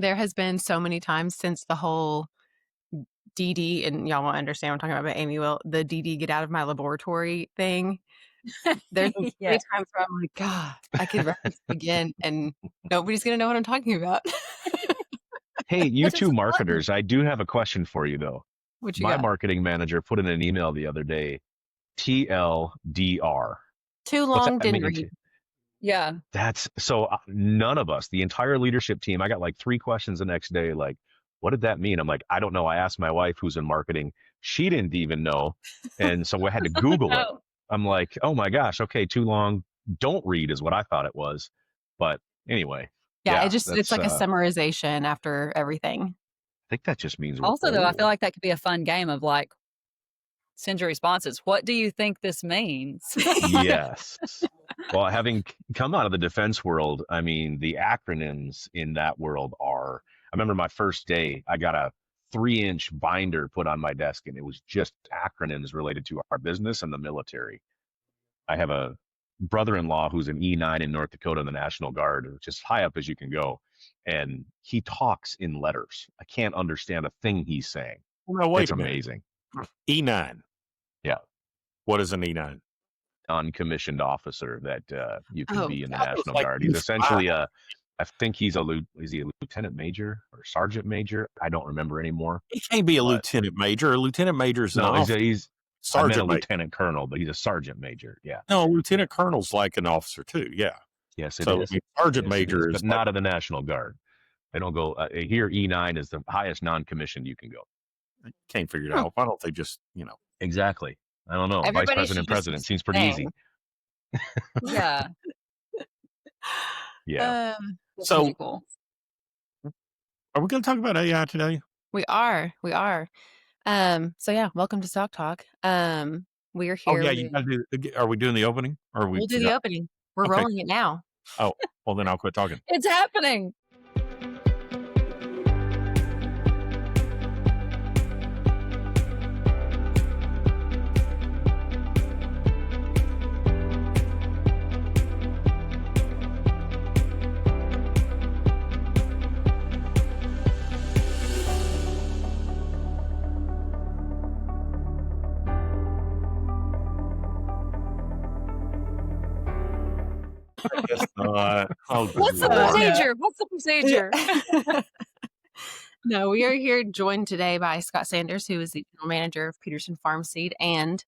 There has been so many times since the whole DD, and y'all won't understand what I'm talking about Amy will, the DD get out of my laboratory thing. There's been so Yeah. many times where I'm like, God, I could reference it again and nobody's going to know what I'm talking about. Hey, you Which is two fun. marketers, I do have a question for you though. What you My got? marketing manager put in an email the other day, TLDR. Too What's long, that didn't mean? read. Yeah. That's so none of us, the entire leadership team, I got like 3 questions the next day. Like, what did that mean? I'm like, I don't know. I asked my wife who's in marketing. She didn't even know. And so I had to Google it. Oh, I'm like, oh my gosh. Okay. Too long. Don't read is what I thought it was. But anyway, Yeah, yeah, it's that's, like a I summarization after everything. think that just means we're also, though, I feel old. like that could be a fun game of like, send your responses. What do you think this means? Yes. Well, having come out of the defense world, I mean, the acronyms in that world are, I remember my first day, I got a 3-inch binder put on my desk and it was just acronyms related to our business and the military. I have a brother-in-law who's an E9 in North Dakota in the National Guard, which is high up as you can go. And he talks in letters. I can't understand a thing he's saying. Well, wait It's a minute. amazing. E9. Yeah. What is an E9? Uncommissioned officer that you can Oh, be in the God, it was National like Guard. He's E5. essentially a, I think he's is he a lieutenant major or sergeant major? I don't remember anymore. He can't be a But lieutenant major. A lieutenant major is an no, officer. I meant a Sergeant major. lieutenant colonel, but he's a sergeant major. Yeah. No, lieutenant colonel's like an officer too. Yeah. Yes, it So is. I mean, sergeant Yes, it major is, is but like, not in the National Guard. They don't go here. E9 is the highest non-commissioned you can go. can't figure it Huh. out. Why don't they just, Exactly. I don't know. Everybody Vice president, should just president seems pretty say. easy. Yeah. Yeah. That's So- pretty cool. are we going to talk about AI today? We are. So yeah, welcome to StalkTalk. We are Oh here. yeah, you got to do. Are we doing the opening? Or are we? We'll do the opening. We're Okay. rolling it now. Oh, well then I'll quit talking. It's happening. I guess not. Oh, What's the Lord. procedure? What's the procedure? No, we are here joined today by Scott Sanders, who is the general manager of Peterson Farm Seed and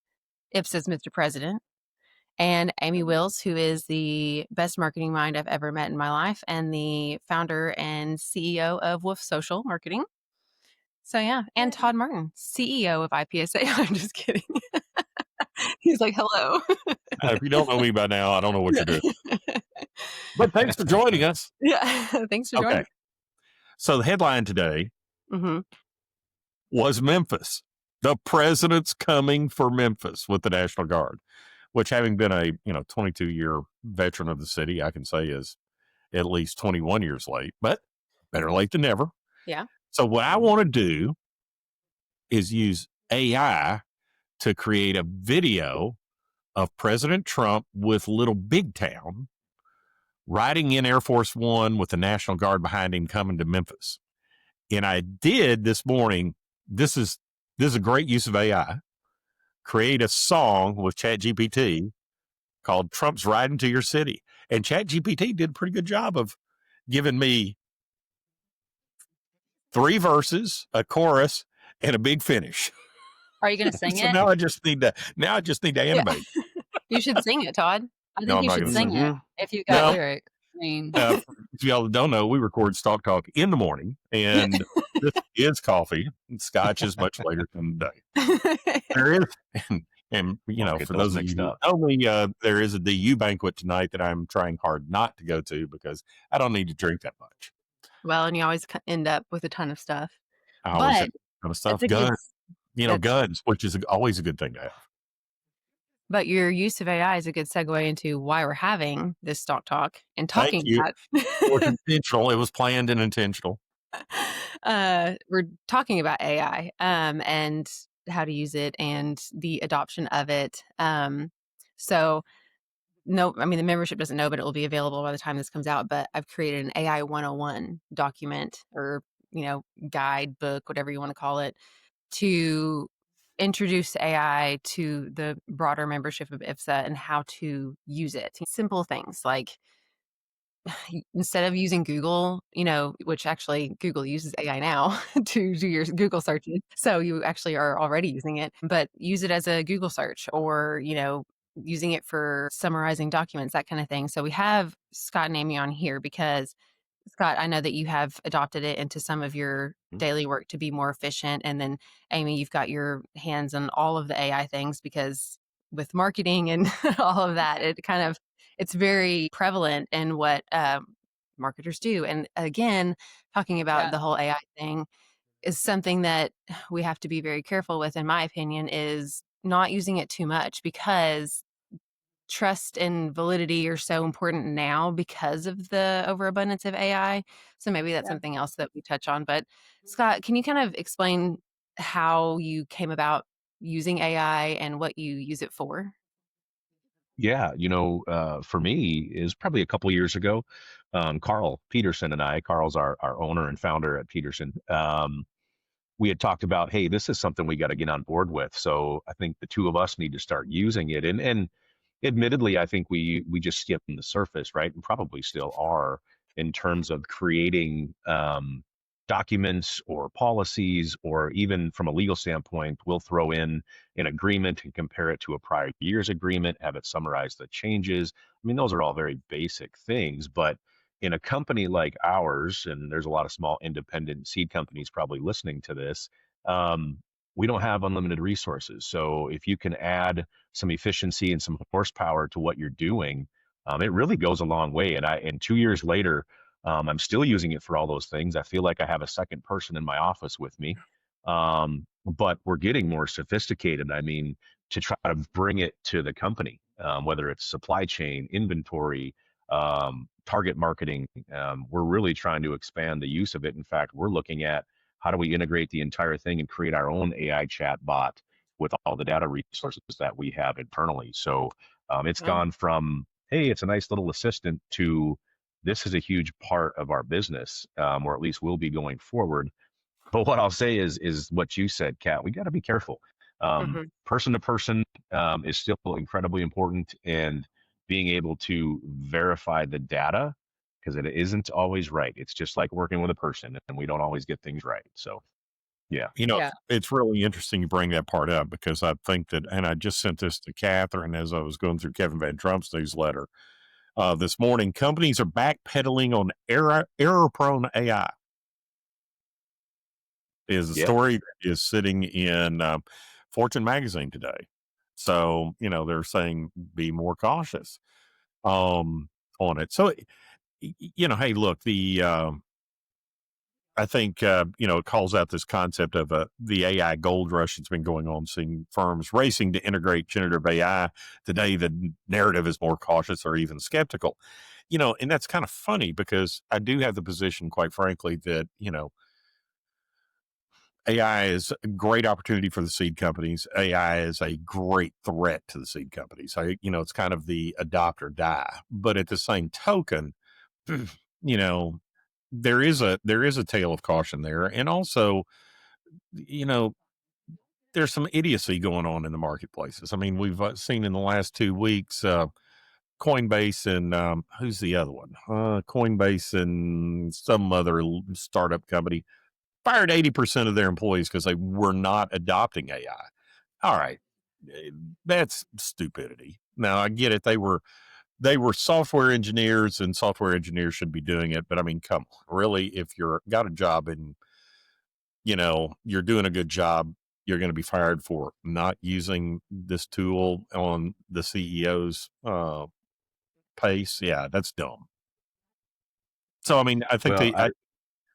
Ipsos Mr. President, and Amy Wills, who is the best marketing mind I've ever met in my life and the founder and CEO of Wolf Social Marketing. So yeah, and Todd Martin, CEO of IPSA. I'm just kidding. He's like, hello. If you don't know me by now, I don't know what you're doing. But thanks for joining us. Yeah, thanks for joining. Okay. So the headline today Mm-hmm. was Memphis. The president's coming for Memphis with the National Guard, which, having been a 22-year veteran of the city, I can say is at least 21 years late, but better late than never. Yeah. So what I want to do is use AI to create a video of President Trump with Little Big Town riding in Air Force One with the National Guard behind him coming to Memphis. And I did this morning. This is a great use of AI. Create a song with ChatGPT called Trump's Riding to Your City. And ChatGPT did a pretty good job of giving me 3 verses, a chorus, and a big finish. Are you going to sing So it? now I just need to animate. You should sing it, Todd. I think No, I'm you not should gonna sing sing it if you got No. lyrics. I mean, If y'all don't know, we record StalkTalk in the morning, and this is coffee. And scotch is much later in the day. There is, and Don't get for those those of mixed you who up. know me, there is a DU banquet tonight that I'm trying hard not to go to because I don't need to drink that much. Well, and you always end up with a ton of stuff. I always But have kind of stuff, it's a good- guns, that's- guns, which is always a good thing to have. But your use of AI is a good segue into why we're having this Stock Talk and talking Thank you. about. It was intentional. It was planned and intentional. We're talking about AI and how to use it and the adoption of it. So no, I mean, the membership doesn't know, but it will be available by the time this comes out. But I've created an AI 101 document or, guide book, whatever you want to call it, to introduce AI to the broader membership of IFSA and how to use it. Simple things like instead of using Google, which actually Google uses AI now to do your Google searches. So you actually are already using it, but use it as a Google search or, using it for summarizing documents, that kind of thing. So we have Scott and Amy on here because Scott, I know that you have adopted it into some of your Mhm. daily work to be more efficient. And then, Amy, you've got your hands on all of the AI things because with marketing and all of that, it's very prevalent in what marketers do. And again, talking about Yeah. the whole AI thing is something that we have to be very careful with, in my opinion, is not using it too much because trust and validity are so important now because of the overabundance of AI. So maybe that's Yeah. something else that we touch on. But Scott, can you kind of explain how you came about using AI and what you use it for? Yeah, for me is probably a couple years ago. Carl Peterson and I, Carl's our owner and founder at Peterson. We had talked about, hey, this is something we got to get on board with. So I think the two of us need to start using it. And admittedly, I think we just skimmed the surface, right? And probably still are in terms of creating documents or policies, or even from a legal standpoint, we'll throw in an agreement and compare it to a prior year's agreement, have it summarize the changes. I mean, those are all very basic things, but in a company like ours, and there's a lot of small independent seed companies probably listening to this, um, we don't have unlimited resources. So if you can add some efficiency and some horsepower to what you're doing, it really goes a long way. And 2 years later, I'm still using it for all those things. I feel like I have a second person in my office with me. But we're getting more sophisticated. I mean, to try to bring it to the company, whether it's supply chain, inventory, target marketing. We're really trying to expand the use of it. In fact, we're looking at how do we integrate the entire thing and create our own AI chat bot with all the data resources that we have internally. So it's Oh, gone from, hey, it's a nice little assistant to this is a huge part of our business, or at least will be going forward. But what I'll say is what you said, Kat. We got to be careful. mhm. Person to person is still incredibly important, and being able to verify the data because it isn't always right. It's just like working with a person, and we don't always get things right. So, yeah. Yeah. It's really interesting you bring that part up because I think that, and I just sent this to Catherine as I was going through Kevin Van Trump's newsletter this morning. Companies are backpedaling on error prone AI. Is a Yeah. story that is sitting in Fortune magazine today. So, they're saying be more cautious on it. So, hey, look, I think, it calls out this concept of the AI gold rush that's been going on, seeing firms racing to integrate generative AI. Today, the narrative is more cautious or even skeptical, and that's kind of funny because I do have the position, quite frankly, that, AI is a great opportunity for the seed companies. AI is a great threat to the seed companies. It's kind of the adopt or die. But at the same token, you know, there is a tale of caution there, and also, you know, there's some idiocy going on in the marketplaces. I mean, we've seen in the last 2 weeks, Coinbase and who's the other one? Coinbase and some other startup company fired 80% of their employees because they were not adopting AI. All right. That's stupidity. Now I get it. They were software engineers and software engineers should be doing it. But I mean, come on, really, if you're got a job and you're doing a good job, you're going to be fired for not using this tool on the CEO's pace. Yeah, that's dumb. So I mean, I think Well,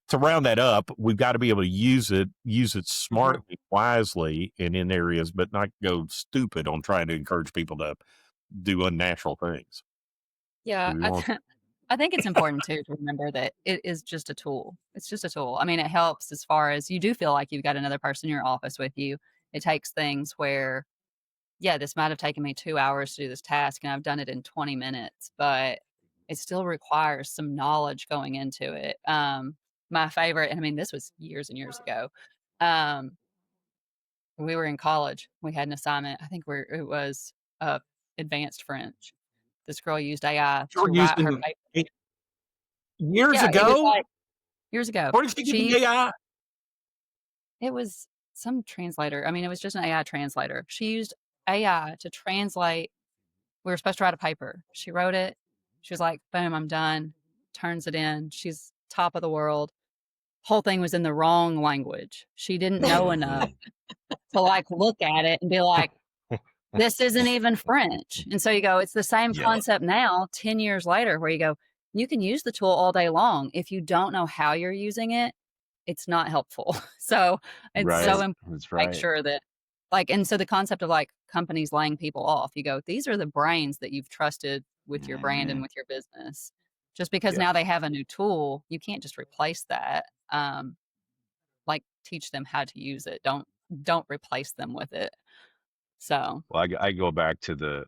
to round that up, we've got to be able to use it Mhm. smartly, wisely, and in areas, but not go stupid on trying to encourage people to do unnatural things. Do Yeah. we want? I think it's important too to remember that it is just a tool. It's just a tool. I mean, it helps as far as you do feel like you've got another person in your office with you. It takes things where yeah, this might have taken me 2 hours to do this task, and I've done it in 20 minutes, but it still requires some knowledge going into it. My favorite, and I mean, this was years and years ago. Um, we were in college. We had an assignment. I think it was advanced French. This girl used AI You're to write her using paper. it years Yeah, it was ago. like years ago. Where did you get She the AI? It was some translator. I mean, it was just an AI translator. She used AI to translate. We were supposed to write a paper. She wrote it. She was like, boom, I'm done. Turns it in. She's top of the world. Whole thing was in the wrong language. She didn't know enough to like look at it and be like, this isn't even French. And so you go, it's the same Yeah. concept now, 10 years later, where you go, you can use the tool all day long. If you don't know how you're using it, it's not helpful. So it's Right. so important That's to make right. sure that, like, and so the concept of like companies laying people off, you go, these are the brains that you've trusted with your brand and Mhm. with your business. Just because Yeah. now they have a new tool, you can't just replace that. Like teach them how to use it. Don't replace them with it. So Well, I go back to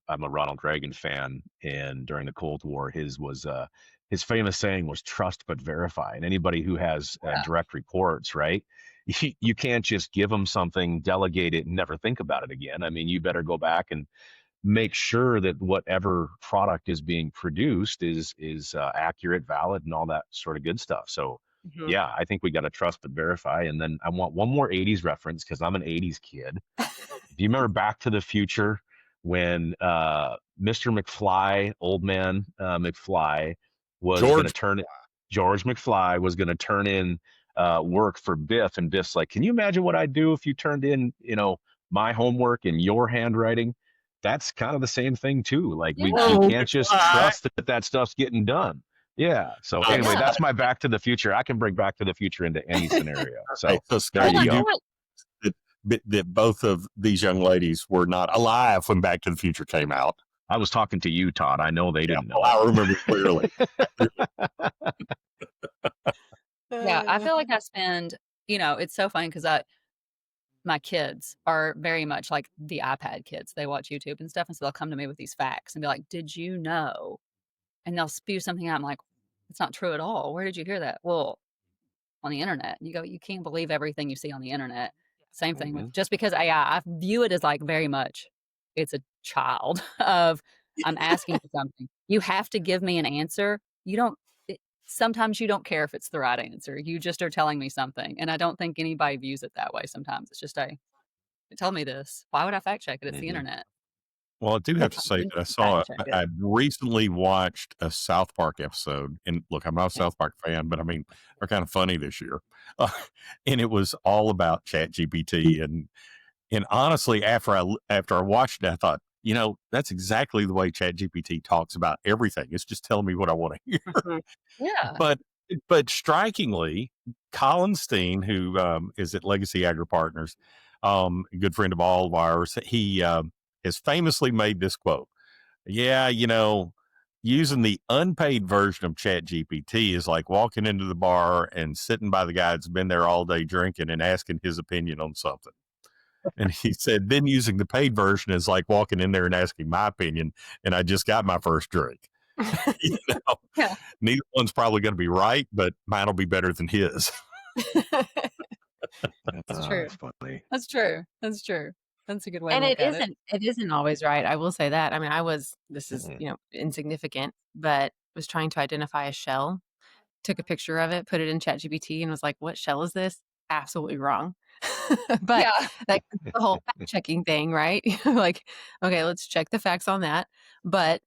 I'm a Ronald Reagan fan, and during the Cold War, his famous saying was "trust but verify." And anybody who has yeah. direct reports, right? You can't just give them something, delegate it, and never think about it again. I mean, you better go back and make sure that whatever product is being produced is accurate, valid, and all that sort of good stuff. So, Mhm. yeah, I think we got to trust but verify. And then I want one more '80s reference because I'm an '80s kid. Do you remember Back to the Future when Mr. McFly, old man McFly, was going to George. turn George McFly was going to turn in work for Biff, and Biff's like, "Can you imagine what I'd do if you turned in, my homework in your handwriting?" That's kind of the same thing too. Like we Yeah. Oh, can't just McFly. trust that stuff's getting done. Yeah. So Nice. anyway, Yeah. that's my Back to the Future. I can bring Back to the Future into any scenario. Hey, So so there Scott, you you go. do that both of these young ladies were not alive when Back to the Future came out. I was talking to you, Todd. I know they didn't know Well, I it. remember clearly. Yeah, I feel like I spend, it's so funny because my kids are very much like the iPad kids. They watch YouTube and stuff, and so they'll come to me with these facts and be like, "Did you know?" And they'll spew something out. I'm like, "It's not true at all. Where did you hear that?" Well, on the internet. You go, you can't believe everything you see on the internet. Same thing with Mhm. just because AI, I view it as like very much it's a child of I'm asking for something. You have to give me an answer. You don't sometimes you don't care if it's the right answer. You just are telling me something. And I don't think anybody views it that way sometimes. It's just tell me this. Why would I fact check it? It's the Mhm. internet. Well, I do have to say Then that I fact check it. I recently watched a South Park episode, and look, I'm not a Mm. South Park fan, but I mean, they're kind of funny this year, and it was all about ChatGPT, and honestly, after I watched it, I thought, that's exactly the way ChatGPT talks about everything. It's just telling me what I want to hear. Mhm. Yeah. But strikingly, Colin Steen, who is at Legacy Agri Partners, a good friend of all of ours, he has famously made this quote. Yeah, using the unpaid version of ChatGPT is like walking into the bar and sitting by the guy that's been there all day drinking and asking his opinion on something. And he said, then using the paid version is like walking in there and asking my opinion, and I just got my first drink. you know, Yeah. neither one's probably going to be right, but mine will be better than his. That's true. That's funny. That's true. That's true. That's a good way to And look at it. it isn't always right. I will say that. I mean, this is, Mhm. insignificant, but was trying to identify a shell, took a picture of it, put it in ChatGPT and was like, what shell is this? Absolutely wrong. But Yeah. like the whole fact checking thing, right? Like, okay, let's check the facts on that. But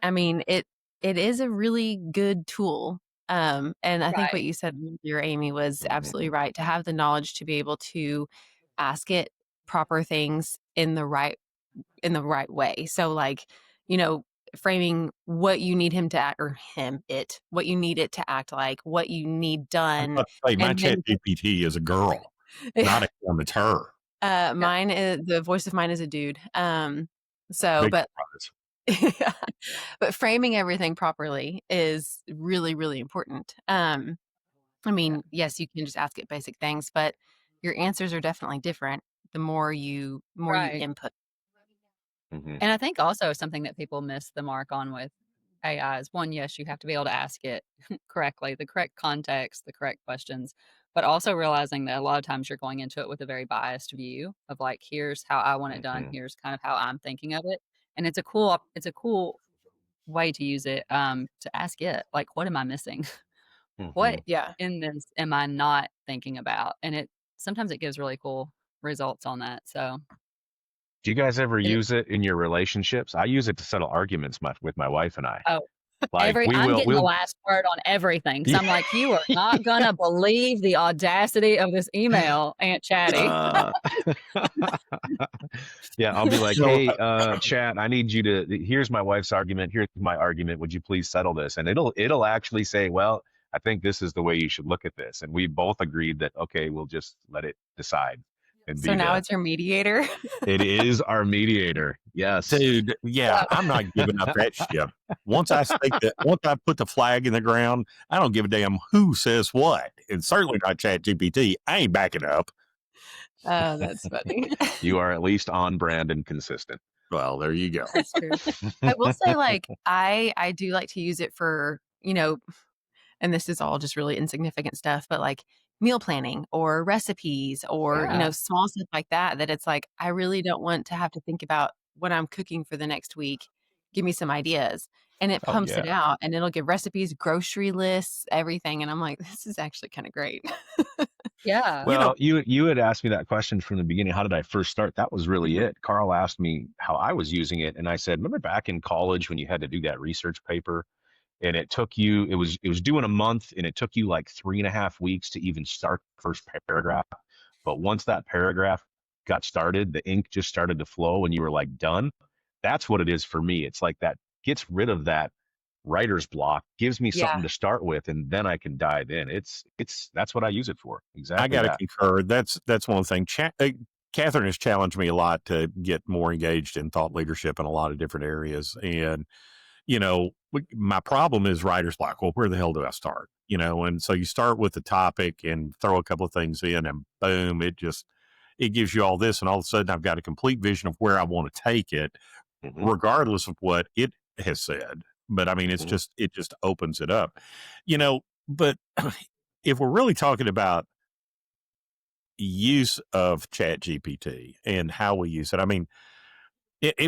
I mean, it is a really good tool. And I think what Right. you said earlier, Amy, was absolutely Mhm. right. To have the knowledge to be able to ask it proper things in the right way. So like, you know, framing what you need him to act or what you need it to act like, what you need I'm done. about to say, my And chat then GPT is a girl, not a woman. It's her. Yeah. mine is the voice of mine is a dude. So Big but surprise. but framing everything properly is really, really important. I Yeah. mean, yes, you can just ask it basic things, but your answers are definitely different the more you Right. input. Mhm. And I think also something that people miss the mark on with AI is one, yes, you have to be able to ask it correctly, the correct context, the correct questions, but also realizing that a lot of times you're going into it with a very biased view of like, here's how I want it done, Mhm. here's kind of how I'm thinking of it. And it's a cool way to use it, to ask it, like, what am I missing? What Mhm. Yeah. in this am I not thinking about? And sometimes it gives really cool results on that. So Do you guys ever it, use it in your relationships? I use it to settle arguments with my wife and I. oh, Like I'm getting the we'll last word on everything because yeah. I'm like, you are not gonna believe the audacity of this email, Aunt Chatty. Uh, yeah, I'll be like, So, hey, chat, I need you to. Here's my wife's argument. Here's my argument. Would you please settle this? And it'll actually say, well, I think this is the way you should look at this. And we both agreed that okay, we'll just let it decide and So be now the. it's your mediator. It is our mediator. Yes. dude, yeah, I'm not giving up that shit. Once once I put the flag in the ground, I don't give a damn who says what. And certainly not Chat GPT. I ain't backing up. Oh, that's funny. You are at least on brand and consistent. Well, there you go. That's true. I will say, like, I do like to use it for, and this is all just really insignificant stuff, but like meal planning or recipes or, Yeah. small stuff like that, that it's like, I really don't want to have to think about what I'm cooking for the next week. Give me some ideas. And it Oh pumps yeah. it out and it'll give recipes, grocery lists, everything. And I'm like, this is actually kind of great. Yeah. You know, Well, you had asked me that question from the beginning. How did I first start? That was really Mhm. it. Carl asked me how I was using it, and I said, remember back in college when you had to do that research paper, and it was due in a month, and it took you like 3.5 weeks to even start the first paragraph. But once that paragraph got started, the ink just started to flow, and you were like done. That's what it is for me. It's like that gets rid of that writer's block, gives me Yeah. something to start with, and then I can dive in. It's that's what I use it for. I Exactly got to that. concur. That's one thing. Catherine has challenged me a lot to get more engaged in thought leadership in a lot of different areas. And, my problem is writer's block. Well, where the hell do I start? And so you start with the topic and throw a couple of things in and boom, it gives you all this. And all of a sudden I've got a complete vision of where I want to take it, Hmm. regardless of what it has said. But I mean, Hmm. it just opens it up, but if we're really talking about use of Chat GPT and how we use it. I mean,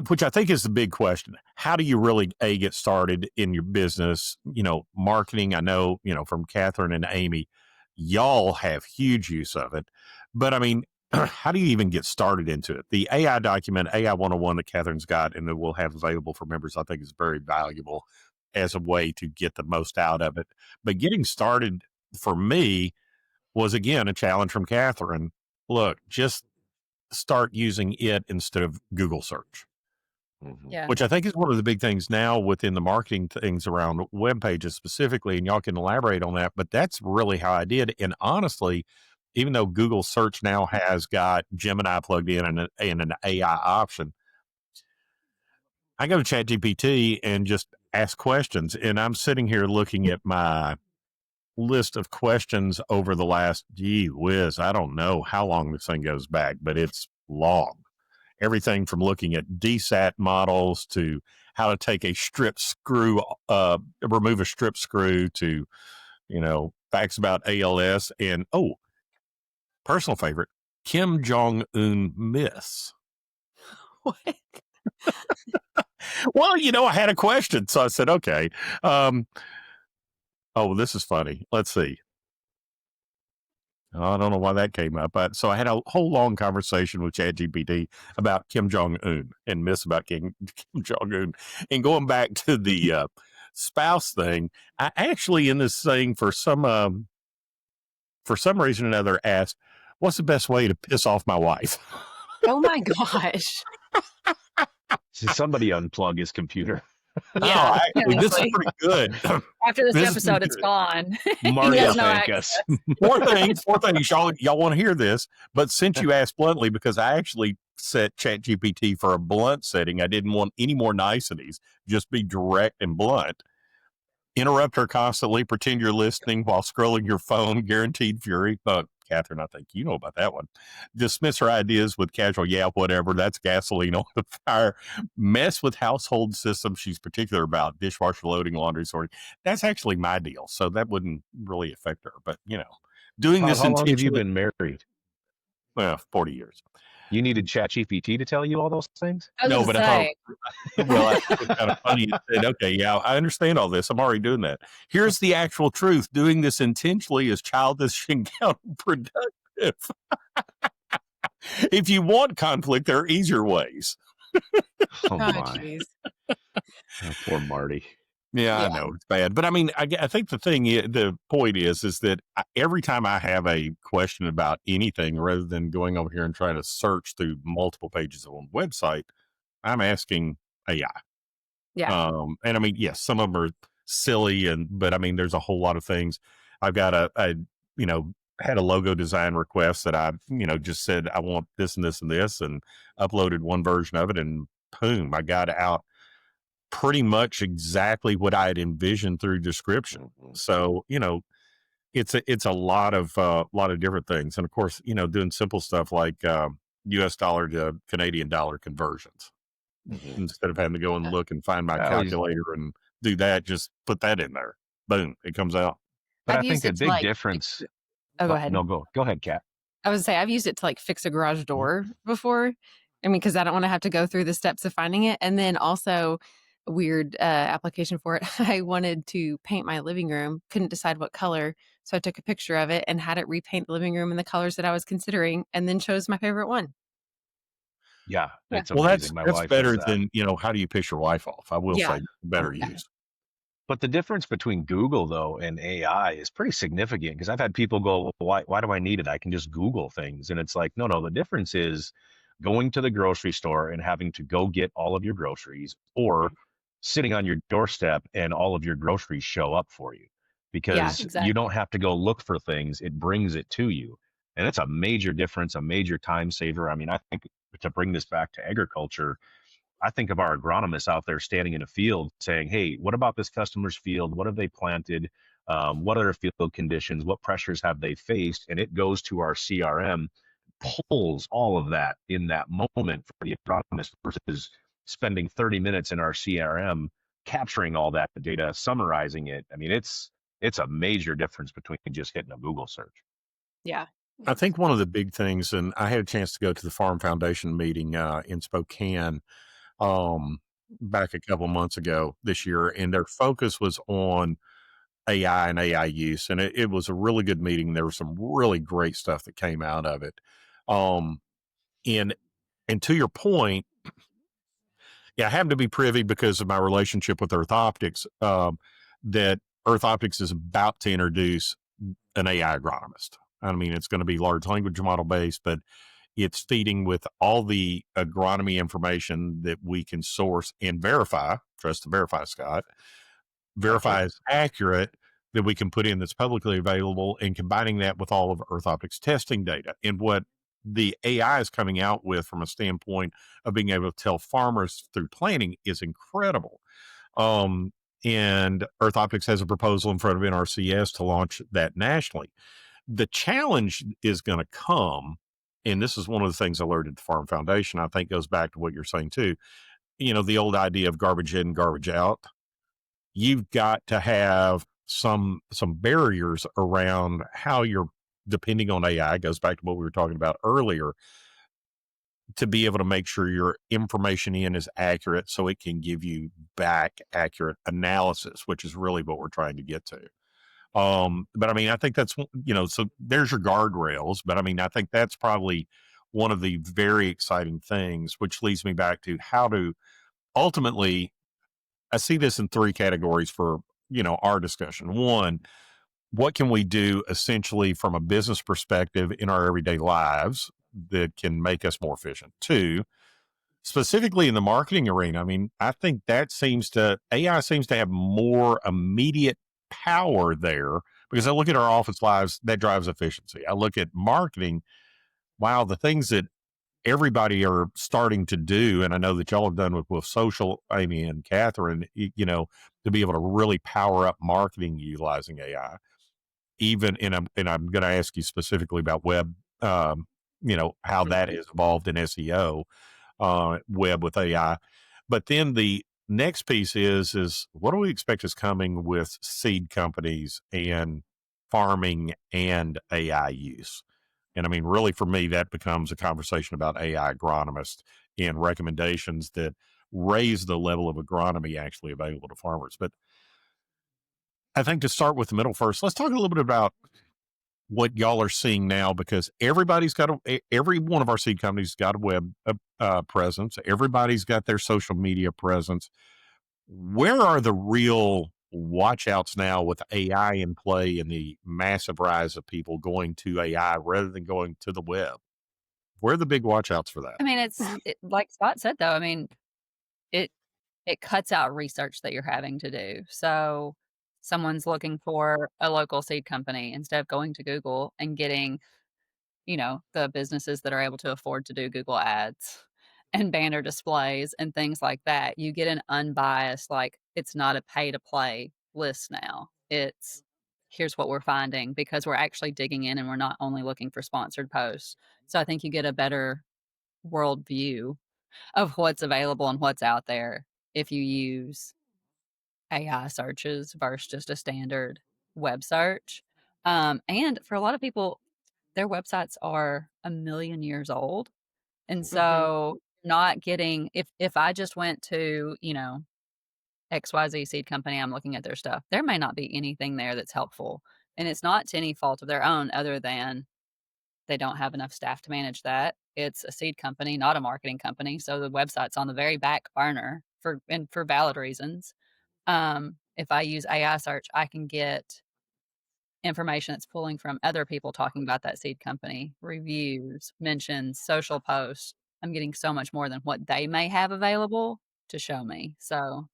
which I think is the big question. How do you really get started in your business? Marketing. I know from Catherine and Amy, y'all have huge use of it, but I mean, how do you even get started into it? The AI document, AI 101 that Catherine's got and that we'll have available for members, I think is very valuable as a way to get the most out of it. But getting started for me was again a challenge from Catherine. Look, just start using it instead of Google search, Hmm. Yeah. which I think is one of the big things now within the marketing things around web pages specifically. And y'all can elaborate on that, but that's really how I did. And honestly, even though Google search now has got Gemini plugged in and an AI option, I go to Chat GPT and just ask questions. And I'm sitting here looking at my list of questions over the last, gee whiz, I don't know how long this thing goes back, but it's long. Everything from looking at DSAT models to how to take a strip screw, remove a strip screw to, facts about ALS and, personal favorite, Kim Jong Un myths. What? Well, I had a question. So I said, okay. This is funny. Let's see. I don't know why that came up. So I had a whole long conversation with ChatGPT about Kim Jong Un and myths about Kim Jong Un. And going back to the spouse thing, I actually in this thing for some reason or another asked, "What's the best way to piss off my wife?" Oh my gosh. So somebody unplug his computer. Yeah, Actually, this is seriously. pretty good. After this This is pretty episode, it's good. gone. He Mark has will no thank access. us. Four things, y'all want to hear this, but since you asked bluntly, because I actually set ChatGPT for a blunt setting, I didn't want any more niceties, just be direct and blunt. Interrupt her constantly, pretend you're listening while scrolling your phone, guaranteed fury. Catherine, I think you know about that one. Dismiss her ideas with casual, yeah, whatever. That's gasoline on the fire. Mess with household systems she's particular about, dishwasher loading, laundry sorting. That's actually my deal. So that wouldn't really affect her. But, doing Todd, this how long have you intentionally, been married? well, 40 years. You needed ChatGPT to tell you all those things? I was No, gonna but I thought, say, well, I think it's kind of funny. You said, okay, yeah, I understand all this. I'm already doing that. Here's the actual truth. Doing this intentionally is childish and counterproductive. If you want conflict, there are easier ways. Oh Oh, my. jeez. Oh, poor Marty. Yeah, I Yeah. know it's bad, but I mean, I think the point is that every time I have a question about anything, rather than going over here and trying to search through multiple pages on a website, I'm asking AI. Yeah. And I mean, yes, some of them are silly, but I mean, there's a whole lot of things. I've got you know, had a logo design request that I, just said I want this and this and this, and uploaded one version of it, and boom, I got out pretty much exactly what I had envisioned through description. Mhm. So, it's a lot of different things, and of course, doing simple stuff like U.S. dollar to Canadian dollar conversions. Mhm. Instead of having to go and look and find my I always, calculator and do that, just put that in there. Boom, it comes out. but I I've think used a it to big like difference. oh, go Oh, ahead. no, go ahead, Kat. I was say I've used it to like fix a garage door before. I mean, because I don't want to have to go through the steps of finding it. And then also a weird application for it. I wanted to paint my living room, couldn't decide what color. So I took a picture of it and had it repaint the living room in the colors that I was considering and then chose my favorite one. Yeah, yeah, it's Well, amazing. My that's wife does better that. than how do you piss your wife off? I will Yeah. say better Yeah. use. But the difference between Google though and AI is pretty significant because I've had people go, well, why do I need it? I can just Google things. And it's like, no, the difference is going to the grocery store and having to go get all of your groceries or sitting on your doorstep and all of your groceries show up for you Yeah. because you exactly. don't have to go look for things. It brings it to you. And it's a major difference, a major time saver. I mean, I think to bring this back to agriculture, I think of our agronomists out there standing in a field saying, hey, what about this customer's field? What have they planted? What are their field conditions? What pressures have they faced? And it goes to our CRM, pulls all of that in that moment for the agronomist versus spending 30 minutes in our CRM capturing all that data, summarizing it. I mean, it's a major difference between just hitting a Google search. Yeah. I think one of the big things, and I had a chance to go to the Farm Foundation meeting in Spokane um, back a couple months ago this year, and their focus was on AI and AI use, and it was a really good meeting. There was some really great stuff that came out of it. Um, and and to your point, yeah, I happen to be privy because of my relationship with Earth Optics, that Earth Optics is about to introduce an AI agronomist. I mean, it's going to be large language model based, but it's feeding with all the agronomy information that we can source and verify, trust to verify, Scott, Gotcha. verify is accurate, that we can put in that's publicly available, and combining that with all of Earth Optics testing data. And what the AI is coming out with from a standpoint of being able to tell farmers through planning is incredible. Um, and Earth Optics has a proposal in front of NRCS to launch that nationally. The challenge is going to come, and this is one of the things I learned at the Farm Foundation, I think goes back to what you're saying too. The old idea of garbage in, garbage out. You've got to have some barriers around how you're depending on AI. It goes back to what we were talking about earlier, to be able to make sure your information in is accurate so it can give you back accurate analysis, which is really what we're trying to get to. But I mean, I think that's, so there's your guardrails, but I mean, I think that's probably one of the very exciting things, which leads me back to how to ultimately, I see this in three categories for, our discussion. One, what can we do essentially from a business perspective in our everyday lives that can make us more efficient? Two, specifically in the marketing arena, I mean, I think AI seems to have more immediate power there, because I look at our office lives, that drives efficiency. I look at marketing, wow, the things that everybody are starting to do, and I know that y'all have done with social, Amy and Catherine, to be able to really power up marketing utilizing AI. even and I'm going to ask you specifically about web, how that has evolved in SEO, web with AI. But then the next piece is what do we expect is coming with seed companies and farming and AI use? And I mean, really, for me, that becomes a conversation about AI agronomists and recommendations that raise the level of agronomy actually available to farmers. But I think to start with the middle first, let's talk a little bit about what y'all are seeing now, because every one of our seed companies got a web presence. Everybody's got their social media presence. Where are the real watchouts now with AI in play and the massive rise of people going to AI rather than going to the web? Where are the big watchouts for that? I mean, like Scott said, though. I mean, it it cuts out research that you're having to do. So someone's looking for a local seed company instead of going to Google and getting, the businesses that are able to afford to do Google ads and banner displays and things like that. You get an unbiased, like, it's not a pay to play list now. It's here's what we're finding because we're actually digging in and we're not only looking for sponsored posts. So I think you get a better world view of what's available and what's out there if you use AI searches versus just a standard web search. And for a lot of people, their websites are a million years old. And so not getting if I just went to, XYZ seed company, I'm looking at their stuff, there may not be anything there that's helpful. And it's not to any fault of their own other than they don't have enough staff to manage that. It's a seed company, not a marketing company. So the website's on the very back burner for valid reasons. If I use AI search, I can get information that's pulling from other people talking about that seed company, reviews, mentions, social posts. I'm getting so much more than what they may have available to show me. So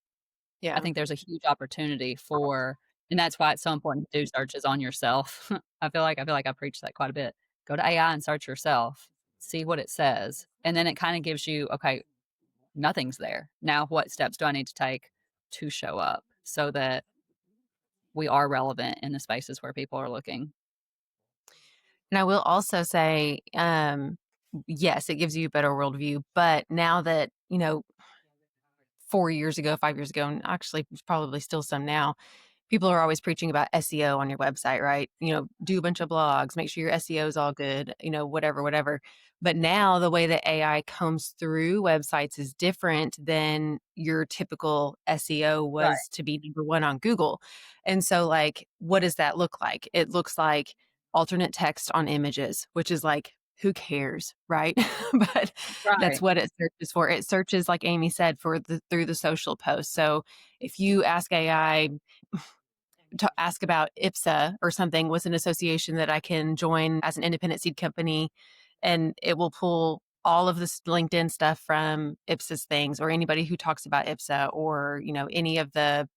I Yeah. think there's a huge opportunity and that's why it's so important to do searches on yourself. I feel like I preach that quite a bit. Go to AI and search yourself, see what it says, and then it kind of gives you, okay, nothing's there. Now, what steps do I need to take to show up so that we are relevant in the spaces where people are looking? And I will also say, yes, it gives you a better worldview. But now that, 4 years ago, 5 years ago, and actually probably still some now, people are always preaching about SEO on your website, right? Do a bunch of blogs, make sure your SEO is all good, whatever, whatever. But now the way that AI combs through websites is different than your typical SEO Right. was to be number one on Google. And so, like, what does that look like? It looks like alternate text on images, which is like, who cares, right? But that's Right. what it searches for. It searches, like Amy said, through the social posts. So if you ask AI to ask about IPSA or something, what's an association that I can join as an independent seed company, and it will pull all of this LinkedIn stuff from IPSA's things, or anybody who talks about IPSA, or any of the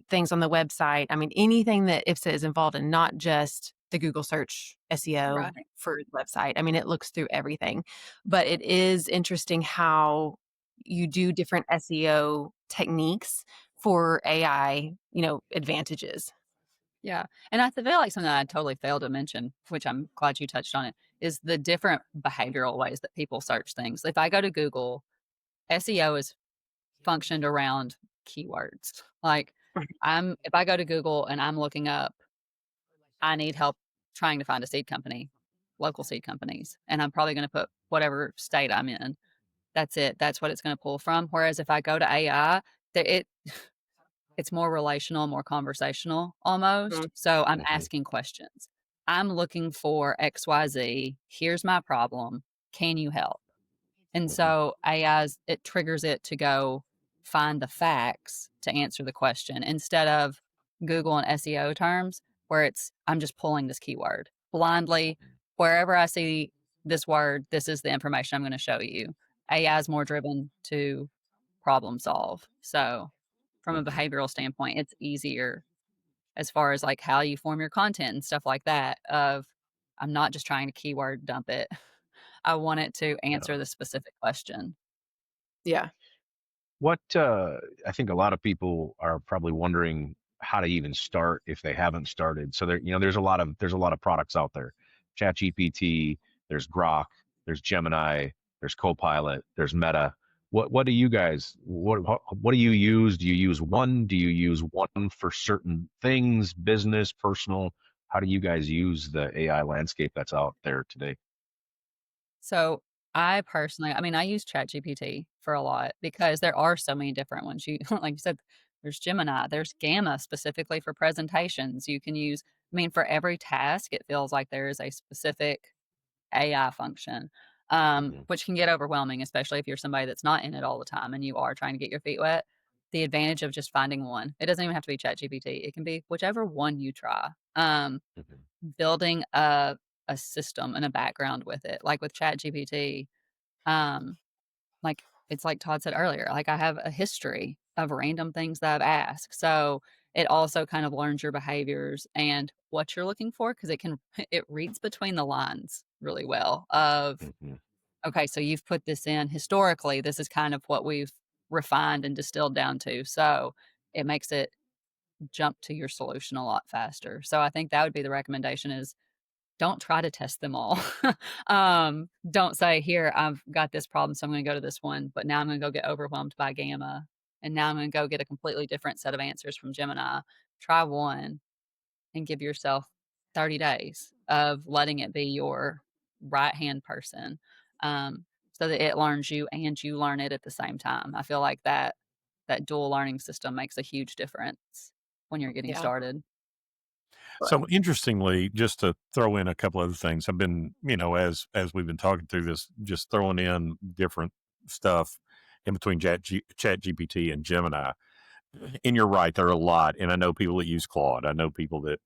things on the website. I mean, anything that IPSA is involved in, not just the Google search SEO Right. for the website. I mean, it looks through everything. But it is interesting how you do different SEO techniques for AI, advantages. Yeah. And I feel like something that I totally failed to mention, which I'm glad you touched on it, is the different behavioral ways that people search things. If I go to Google, SEO is functioned around keywords. Like if I go to Google and I'm looking up, I need help trying to find a seed company, local seed companies, and I'm probably going to put whatever state I'm in. That's it. That's what it's going to pull from. Whereas if I go to AI, it's more relational, more conversational almost. So I'm asking questions. I'm looking for XYZ. Here's my problem. Can you help? And so it triggers it to go find the facts to answer the question instead of Google and SEO terms where I'm just pulling this keyword blindly. Wherever I see this word, this is the information I'm going to show you. AI is more driven to problem solve. So from a behavioral standpoint, it's easier as far as like how you form your content and stuff like that of I'm not just trying to keyword dump it. I want it to answer the specific question. Yeah. What I think a lot of people are probably wondering, how to even start if they haven't started. So there, there's a lot of products out there. ChatGPT, there's Grok, there's Gemini, there's Copilot, there's Meta. What do you guys what do you use? Do you use one? Do you use one for certain things, business, personal? How do you guys use the AI landscape that's out there today? So I personally, I mean, I use ChatGPT for a lot because there are so many different ones. You, like you said, there's Gemini, there's Gamma specifically for presentations. You can use, I mean, for every task, it feels like there is a specific AI function, Hmm. which can get overwhelming, especially if you're somebody that's not in it all the time and you are trying to get your feet wet. The advantage of just finding one, it doesn't even have to be ChatGPT. It can be whichever one you try. Hmm. Building a system and a background with it, like with ChatGPT, um, like it's like Todd said earlier, like I have a history of random things that I've asked. So it also kind of learns your behaviors and what you're looking for because it can it reads between the lines really well of Hmm. okay, so you've put this in historically, this is kind of what we've refined and distilled down to. So it makes it jump to your solution a lot faster. So I think that would be the recommendation is don't try to test them all. Don't say, "Here, I've got this problem, so I'm gonna go to this one, but now I'm gonna go get overwhelmed by Gamma, and now I'm gonna go get a completely different set of answers from Gemini." Try one and give yourself 30 days of letting it be your right-hand person, so that it learns you and you learn it at the same time. I feel like that dual learning system makes a huge difference when you're getting Yeah. started. So interestingly, just to throw in a couple other things, I've been, as we've been talking through this, just throwing in different stuff in between Chat GPT and Gemini. And you're right, there are a lot. And I know people that use Claude. I know people that,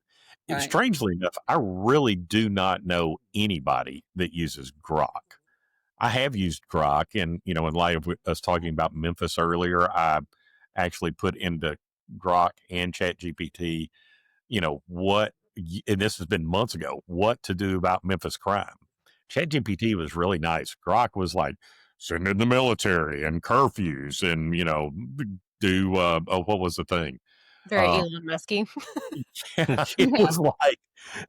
Right. strangely enough, I really do not know anybody that uses Grok. I have used Grok, and in light of us talking about Memphis earlier, I actually put into Grok and Chat GPT what, and this has been months ago, what to do about Memphis crime. ChatGPT was really nice. Grok was like, send in the military and curfews and, do, what was the thing? Very Uh, Elon Musky. it Yeah. was like,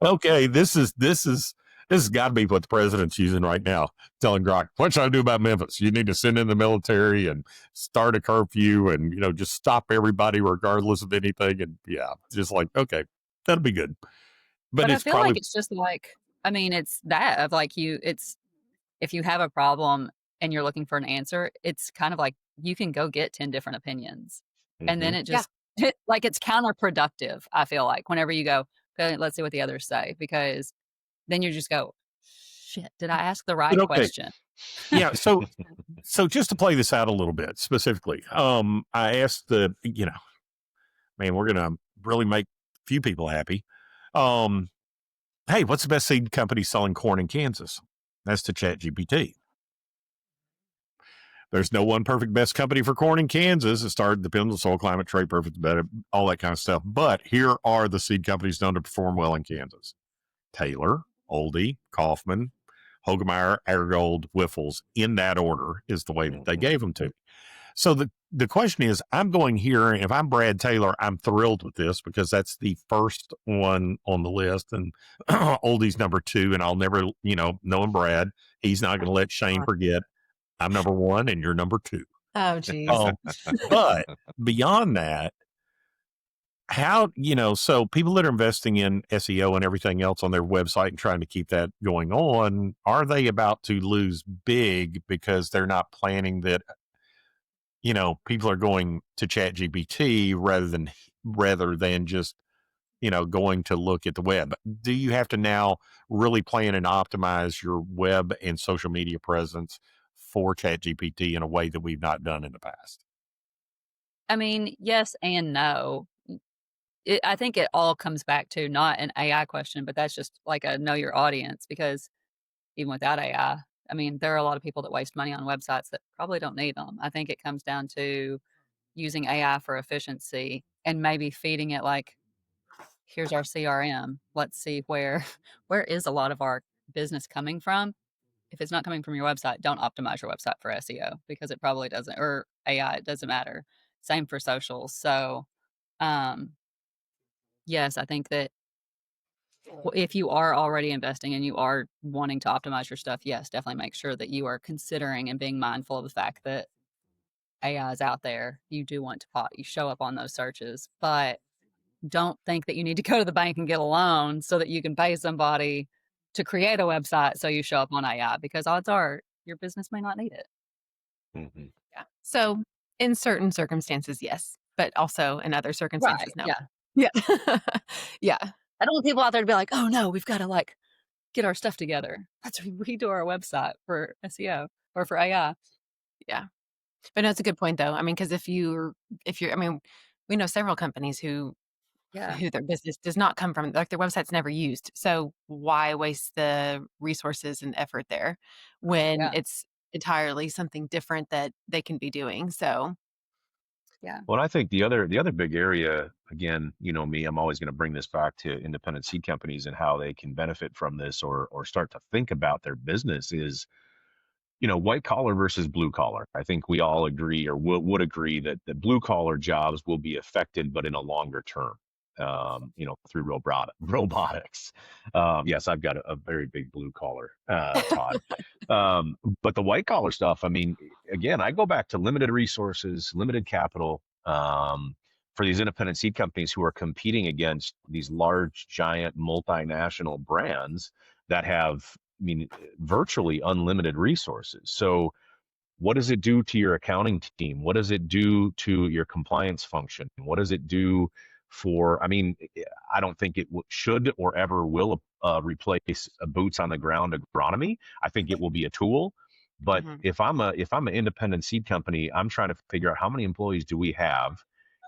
okay, this has got to be what the president's using right now. Telling Grok, what should I do about Memphis? You need to send in the military and start a curfew and just stop everybody regardless of anything. And yeah, just like okay, that'll be good. But But I it's feel like probably it's just like I mean, it's that of like it's if you have a problem and you're looking for an answer, it's kind of like you can go get 10 different opinions. And then Hmm. it Yeah. just like it's counterproductive, I feel like, whenever you go, okay, let's see what the others say, because then you just go, shit, did I ask the but right okay. question? Yeah. So just to play this out a little bit specifically, I asked man, we're gonna really make a few people happy. Um, hey, what's the best seed company selling corn in Kansas? That's to Chat GPT. There's no one perfect best company for corn in Kansas. It started depends on soil, climate, trade, perfect, better, all that kind of stuff. But here are the seed companies known to perform well in Kansas: Taylor, Oldie, Kaufman, Hogemeyer, Arigold, Wiffles. In that order is the way that they Hmm. gave them to me. So the question is, I'm going here. If I'm Brad Taylor, I'm thrilled with this because that's the first one on the list, and Oldie's number two. And I'll never, knowing Brad, he's not going to let Shane forget. I'm number one, and you're number two. Oh, geez. Um, but beyond that, how so people that are investing in SEO and everything else on their website and trying to keep that going on, are they about to lose big because they're not planning that people are going to Chat GPT rather than just going to look at the web? Do you have to now really plan and optimize your web and social media presence for Chat GPT in a way that we've not done in the past? I mean, yes and no. I think it all comes back to not an AI question, but that's just like a know your audience because even without AI, I mean, there are a lot of people that waste money on websites that probably don't need them. I think it comes down to using AI for efficiency and maybe feeding it like, here's our CRM. Let's see where is a lot of our business coming from. If it's not coming from your website, don't optimize your website for SEO because it probably doesn't, or AI, it doesn't matter. Same for socials. So, um, yes, I think that if you are already investing and you are wanting to optimize your stuff, yes, definitely make sure that you are considering and being mindful of the fact that AI is out there. You do want to you show up on those searches, but don't think that you need to go to the bank and get a loan so that you can pay somebody to create a website so you show up on AI, because odds are your business may not need it. Hmm. Yeah. So in certain circumstances, yes, but also in other Right. circumstances, no. Yeah. Yeah. Yeah. I don't want people out there to be like, oh no, we've got to like get our stuff together. Let's redo our website for SEO or for AI. Yeah. But no, it's a good point though. I mean, because I mean, we know several companies Yeah. who their business does not come from, like their website's never used. So why waste the resources and effort there when Yeah. it's entirely something different that they can be doing? So Yeah. Well, I think the other big area, again, you know me, I'm always going to bring this back to independent seed companies and how they can benefit from this or start to think about their business is, you know, white collar versus blue collar. I think we all agree or would agree that the blue collar jobs will be affected, but in a longer term, you know, through robotics. Yes, I've got a very big blue collar, Todd. But the white collar stuff, I mean, again, I go back to limited resources, limited capital. For these independent seed companies who are competing against these large, giant multinational brands that have, I mean, virtually unlimited resources. So, what does it do to your accounting team? What does it do to your compliance function? What does it do for, I mean, I don't think it should or ever will replace a boots on the ground agronomy. I think it will be a tool. But mhm. if I'm an independent seed company, I'm trying to figure out how many employees do we have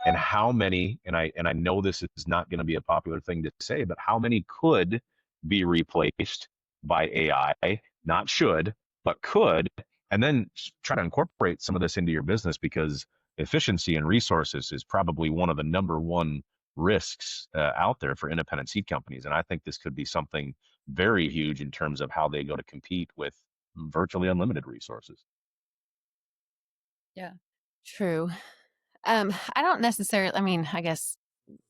and how many, and I know this is not going to be a popular thing to say, but how many could be replaced by AI, not should, but could, and then try to incorporate some of this into your business because efficiency and resources is probably one of the number one risks out there for independent seed companies. And I think this could be something very huge in terms of how they go to compete with virtually unlimited resources. Yeah. True. I don't necessarily, I mean, I guess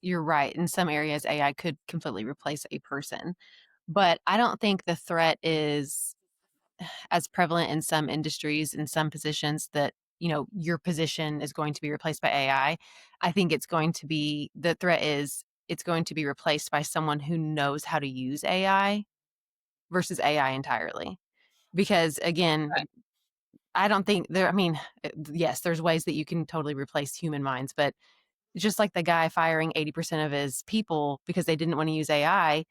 you're right. In some areas, AI could completely replace a person, but I don't think the threat is as prevalent in some industries, in some positions that, you know, your position is going to be replaced by AI. I think the threat is it's going to be replaced by someone who knows how to use AI versus AI entirely. Because again, Right. I don't think there, I mean, yes, there's ways that you can totally replace human minds, but just like the guy firing 80% of his people because they didn't want to use AI.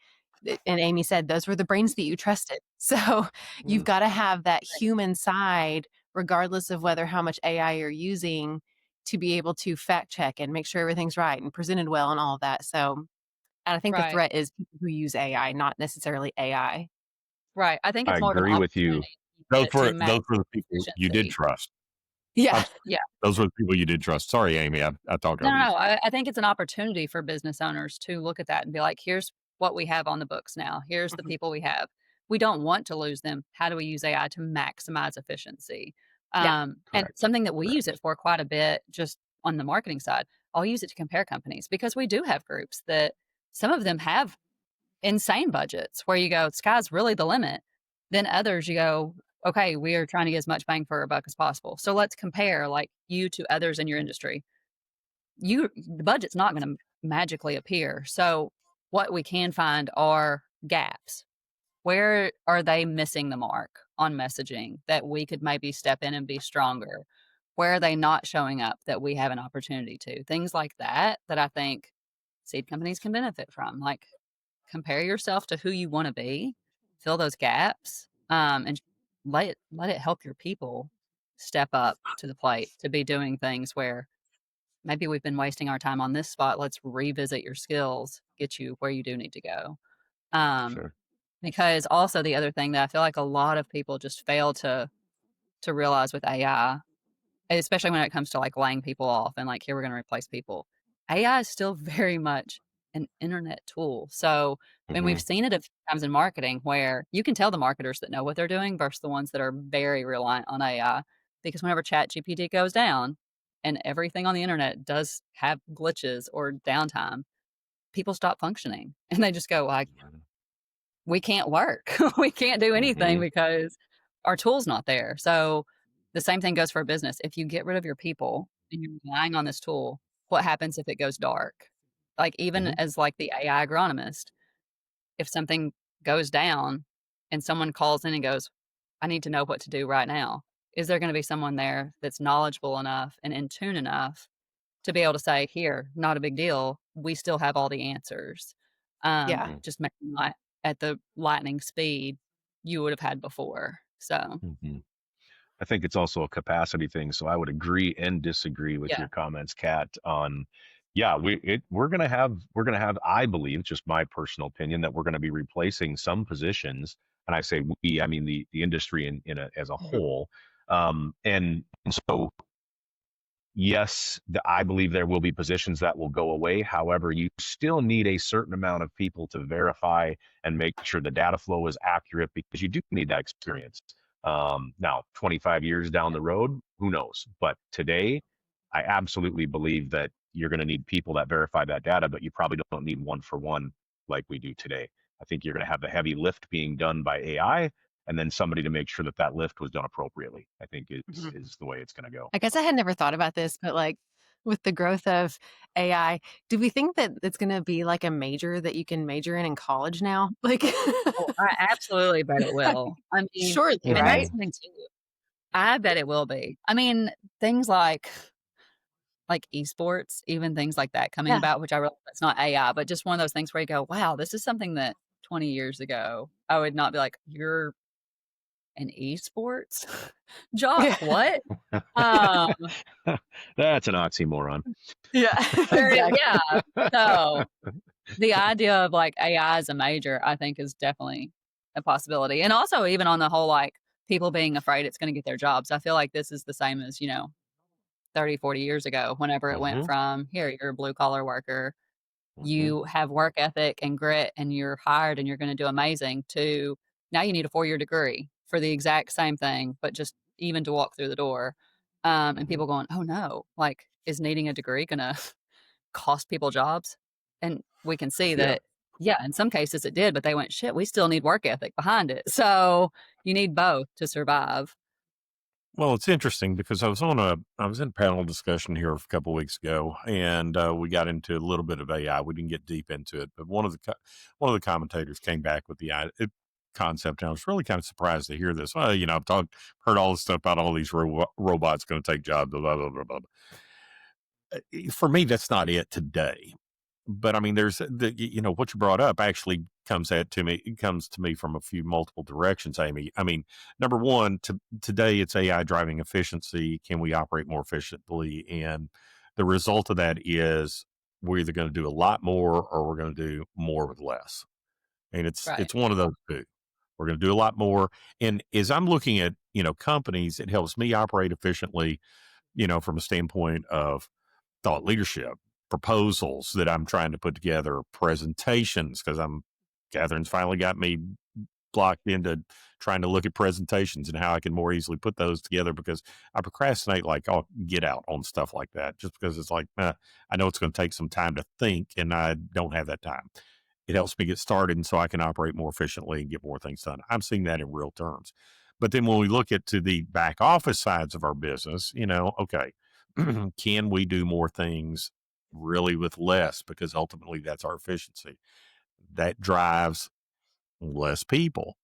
And Amy said, those were the brains that you trusted. So you've Mm, got to have that human side, regardless of whether how much AI you're using, to be able to fact check and make sure everything's right and presented well and all of that. So and I think the Right. threat is people who use AI, not necessarily AI. Right. I think I it's more of an agree with you. opportunity to Those max were the people you did efficiency. trust. Yeah. I'm Yeah. Those were the people you did trust. Sorry, Amy, I talk No, over no, you. no. I think it's an opportunity for business owners to look at that and be like, here's what we have on the books now. Here's the Mhm. people we have. We don't want to lose them. How do we use AI to maximize efficiency? Yeah. And Correct. something that we use it Correct. for quite a bit, just on the marketing side, I'll use it to compare companies because we do have groups that some of them have insane budgets where you go, sky's really the limit. Then others, you go, okay, we are trying to get as much bang for our buck as possible. So let's compare like you to others in your industry. The budget's not going to magically appear. So what we can find are gaps. Where are they missing the mark on messaging that we could maybe step in and be stronger? Where are they not showing up that we have an opportunity to? Things like that that I think seed companies can benefit from. Like compare yourself to who you want to be, fill those gaps, and let it help your people step up to the plate to be doing things where maybe we've been wasting our time on this spot. Let's revisit your skills, get you where you do need to go. Um, Sure. because also the other thing that I feel like a lot of people just fail to realize with AI, especially when it comes to like laying people off and like here we're going to replace people. AI is still very much an internet tool. So, and we've Hmm. seen it a few times in marketing where you can tell the marketers that know what they're doing versus the ones that are very reliant on AI. Because whenever Chat GPT goes down and everything on the internet does have glitches or downtime, people stop functioning and they just go like, we can't work. We can't do anything because our tool's not there. So the same thing goes for a business. If you get rid of your people and you're relying on this tool, what happens if it goes dark? Like even as like the AI agronomist, if something goes down and someone calls in and goes, I need to know what to do right now. Is there going to be someone there that's knowledgeable enough and in tune enough to be able to say, here, not a big deal. We still have all the answers. Yeah. Just maybe not at the lightning speed you would have had before. So I think it's also a capacity thing. So I would agree and disagree with yeah. your comments, Kat, on we're gonna have, I believe, just my personal opinion, that we're gonna be replacing some positions. And I say we, I mean the industry as a whole. And so yes, I believe there will be positions that will go away. However, you still need a certain amount of people to verify and make sure the data flow is accurate, because you do need that experience. Now, 25 years down the road, who knows? But today, I absolutely believe that you're going to need people that verify that data, but you probably don't need one for one like we do today. I think you're going to have the heavy lift being done by AI, and then somebody to make sure that that lift was done appropriately. I think is the way it's going to go. I guess I had never thought about this, but like with the growth of AI, do we think that it's going to be like a major that you can major in college now? Like, Oh, I absolutely bet it will. I mean, surely, and right? that's something too. I bet it will be. I mean, things like esports, even things like that coming Yeah. about, which I realize that's not AI, but just one of those things where you go, wow, this is something that 20 years ago, I would not be like, you're an esports job? Yeah. What? That's an oxymoron. Yeah. Exactly. Yeah. So the idea of like AI as a major, I think is definitely a possibility. And also even on the whole, like people being afraid it's going to get their jobs. I feel like this is the same as, 30, 40 years ago, whenever it went from here, you're a blue collar worker, you have work ethic and grit and you're hired and you're going to do amazing, to now you need a 4-year degree for the exact same thing, but just even to walk through the door. And people going, oh no, like is needing a degree going to cost people jobs? And we can see that, yeah, in some cases it did, but they went, shit, we still need work ethic behind it. So you need both to survive. Well, it's interesting because I was in a panel discussion here a couple of weeks ago, and we got into a little bit of AI. We didn't get deep into it, but one of the commentators came back with the concept, and I was really kind of surprised to hear this. Well, I've heard all this stuff about all these robots going to take jobs, blah, blah, blah, blah. For me, that's not it today. But I mean, there's what you brought up actually comes to me from a few multiple directions, Amy. I mean, number one, today it's AI driving efficiency. Can we operate more efficiently? And the result of that is we're either going to do a lot more or we're going to do more with less. And Right. it's one of those two. We're going to do a lot more. And as I'm looking at, companies, it helps me operate efficiently, from a standpoint of thought leadership, proposals that I'm trying to put together, presentations, because Catherine's finally got me blocked into trying to look at presentations and how I can more easily put those together, because I procrastinate like I'll get out on stuff like that just because it's like, I know it's going to take some time to think and I don't have that time. It helps me get started and so I can operate more efficiently and get more things done. I'm seeing that in real terms. But then when we look at to the back office sides of our business, okay, can we do more things really with less? Because ultimately that's our efficiency. That drives less people.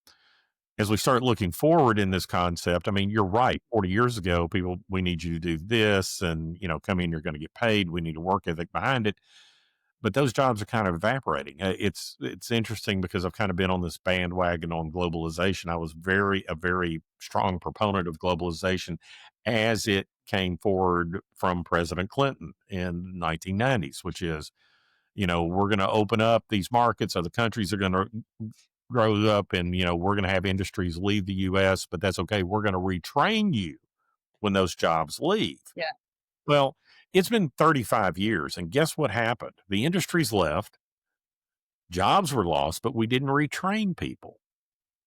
As we start looking forward in this concept, I mean, you're right. 40 years ago, we need you to do this and, come in, you're going to get paid. We need a work ethic behind it. But those jobs are kind of evaporating. It's interesting because I've kind of been on this bandwagon on globalization. I was a very strong proponent of globalization as it came forward from President Clinton in the 1990s, which is, we're going to open up these markets. Other countries are going to grow up and, we're going to have industries leave the U.S., but that's okay. We're going to retrain you when those jobs leave. Yeah. Well, it's been 35 years, and guess what happened? The industries left, jobs were lost, but we didn't retrain people.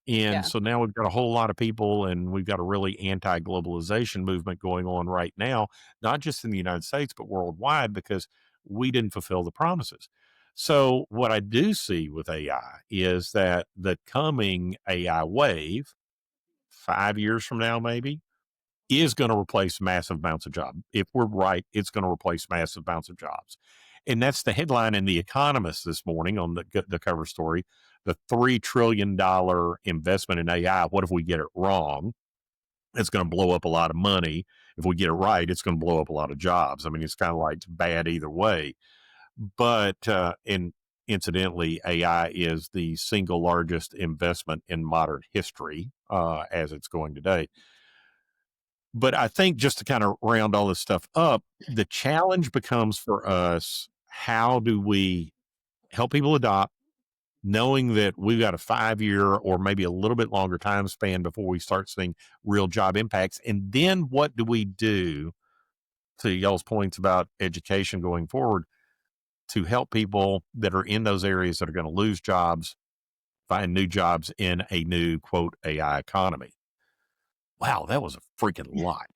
And so now we've got a whole lot of people, and we've got a really anti-globalization movement going on right now, not just in the United States, but worldwide, because we didn't fulfill the promises. So what I do see with AI is that the coming AI wave, 5 years from now, maybe, is going to replace massive amounts of jobs. If we're right, it's going to replace massive amounts of jobs. And that's the headline in The Economist this morning on the cover story. The $3 trillion investment in AI. What if we get it wrong? It's going to blow up a lot of money. If we get it right, it's going to blow up a lot of jobs. I mean, it's kind of like bad either way. But incidentally, AI is the single largest investment in modern history as it's going today. But I think just to kind of round all this stuff up, the challenge becomes for us, how do we help people adopt, knowing that we've got a 5 year or maybe a little bit longer time span before we start seeing real job impacts? And then what do we do, to y'all's points about education going forward, to help people that are in those areas that are going to lose jobs find new jobs in a new, quote, AI economy? Wow, that was a freaking lot.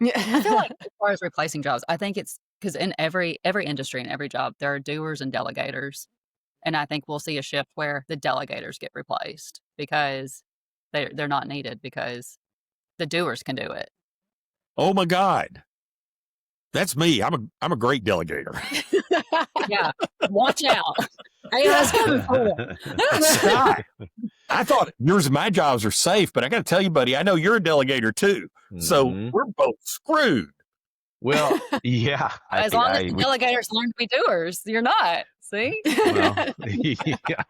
I feel like as far as replacing jobs, I think it's because in every industry and every job, there are doers and delegators. And I think we'll see a shift where the delegators get replaced because they're not needed because the doers can do it. Oh my God. That's me. I'm a great delegator. Yeah. Watch out. AI's coming for you. Scott, I thought yours and my jobs are safe, but I got to tell you, buddy, I know you're a delegator too. So we're both screwed. Well, yeah. As long as the delegators learn to be doers, you're not. See? Well, yeah.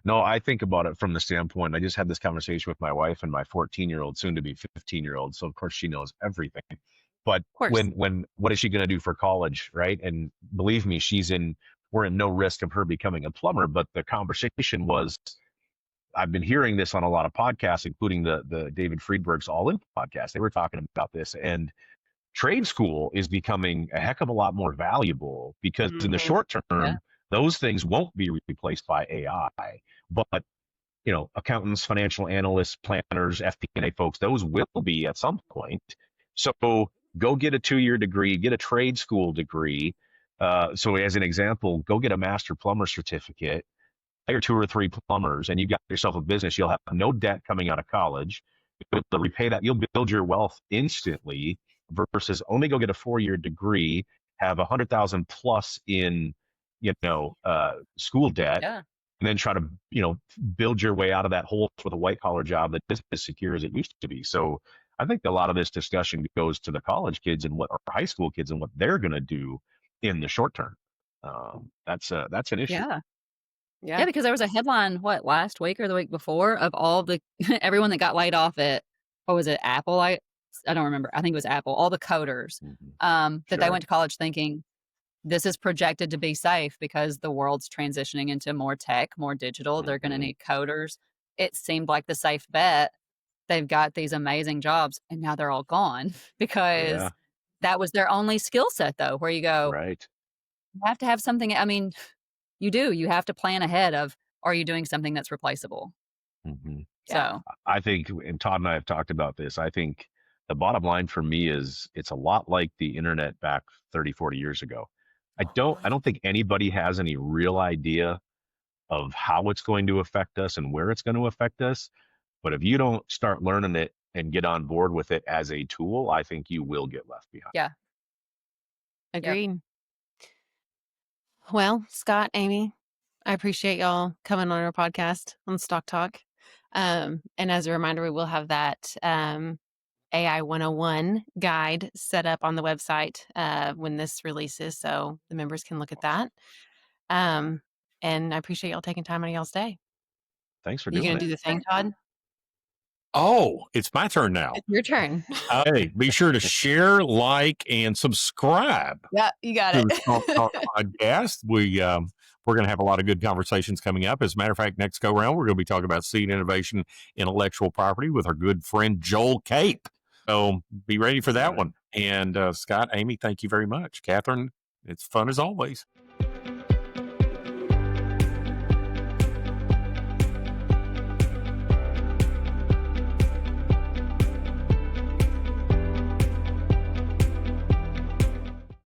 No, I think about it from the standpoint. I just had this conversation with my wife and my 14-year-old, soon to be 15-year-old. So of course she knows everything. But when what is she going to do for college, right? And believe me, we're in no risk of her becoming a plumber. But the conversation was, I've been hearing this on a lot of podcasts, including the David Friedberg's All In podcast. They were talking about this, and trade school is becoming a heck of a lot more valuable because in the short term, those things won't be replaced by AI. But accountants, financial analysts, planners, FP&A folks, those will be at some point. So go get a 2-year degree, get a trade school degree. So as an example, go get a master plumber certificate, hire 2 or 3 plumbers, and you got yourself a business. You'll have no debt coming out of college. You'll repay that. You'll build your wealth instantly versus only go get a 4-year degree, have 100,000 plus in, school debt, and then try to, build your way out of that hole with a white collar job that isn't as secure as it used to be. So I think a lot of this discussion goes to the college kids and or high school kids and what they're going to do in the short term. That's an issue. Yeah, because there was a headline, last week or the week before, of all the everyone that got laid off at, what was it, Apple? I don't remember. I think it was Apple. All the coders that they went to college thinking this is projected to be safe because the world's transitioning into more tech, more digital. They're going to need coders. It seemed like the safe bet. They've got these amazing jobs, and now they're all gone because that was their only skill set, though, where you go, right. You have to have something. I mean, you do. You have to plan ahead of, are you doing something that's replaceable? So I think, and Todd and I have talked about this, I think the bottom line for me is it's a lot like the internet back 30, 40 years ago. I don't think anybody has any real idea of how it's going to affect us and where it's going to affect us. But if you don't start learning it and get on board with it as a tool, I think you will get left behind. Yeah. Agreed. Yep. Well, Scott, Amy, I appreciate y'all coming on our podcast on StalkTalk. And as a reminder, we will have that AI 101 guide set up on the website when this releases, so the members can look at that. And I appreciate y'all taking time out of y'all's day. Thanks for doing it. You gonna do the thing, Todd? Oh, it's my turn now. It's your turn. Hey, be sure to share, like, and subscribe. Yeah, you got to it. the StalkTalk podcast. We're going to have a lot of good conversations coming up. As a matter of fact, next go round, we're going to be talking about seed innovation, intellectual property with our good friend Joel Cape. So be ready for that one. And Scott, Amy, thank you very much. Catherine, it's fun as always.